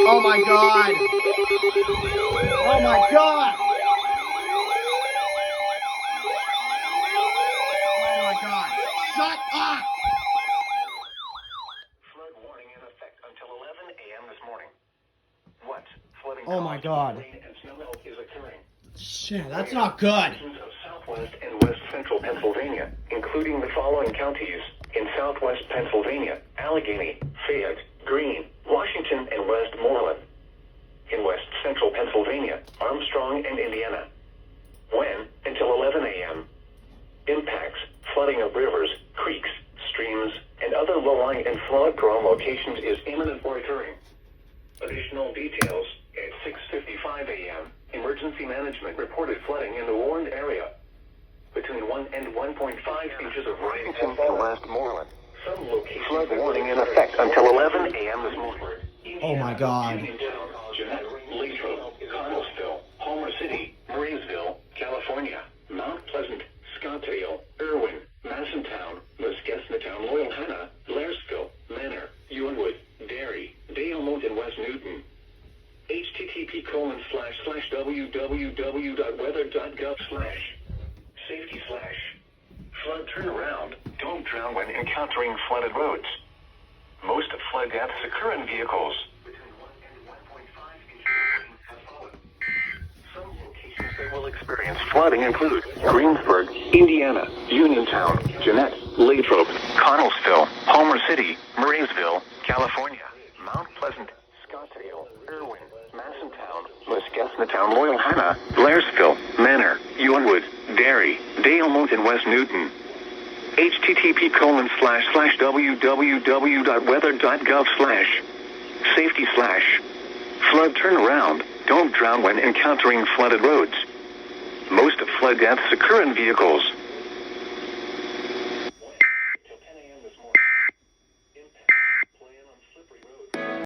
Oh my god! Oh my god! Oh my god! Shut up! Flood warning in effect until 11 a.m. this morning. What flooding Oh my god. rain and snow melt is occurring? Shit, that's not good. Portions of southwest and west central Pennsylvania, including the following counties: in southwest Pennsylvania, Allegheny, Fayette, Greene, Washington, and Westmoreland. In west central Pennsylvania, Armstrong and Indiana. When? Until 11 a.m. Impacts: flooding of rivers, creeks, streams, and other low-lying and flood-prone locations is imminent or occurring. Additional details: at 6:55 a.m., emergency management reported flooding in the warned area. Between 1 and 1.5 inches of rain in Westmoreland. Some locations flood warning in effect until 11 a.m. this morning. Oh my god. Uniontown, Jeanette, Latrobe, Connellsville, Homer City, Marysville, California, Mount Pleasant, Scottsdale, Irwin, Masontown, Muskegnatown, Loyalhanna, Blairsville, Manor, Ewenwood, Derry, Dale-Moat, and West Newton. http://www.weather.gov/safety/flood turnaround. Don't drown when encountering flooded roads. Most flood deaths occur in vehicles. Between 1 and 1.5 inches of rain have fallen. Some locations that will experience flooding include Greensburg, Indiana, Uniontown, Jeanette, Latrobe, Connellsville, Homer City, Marysville, California, Mount Pleasant, Scottsdale, Irwin, Masontown, Muskegnatown, Loyalhanna, Blairsville, Manor, Ewenwood, Derry, Dale-Moat, and West Newton. http://www.weather.gov/safety/flood turnaround. Don't drown when encountering flooded roads. Most flood deaths occur in vehicles.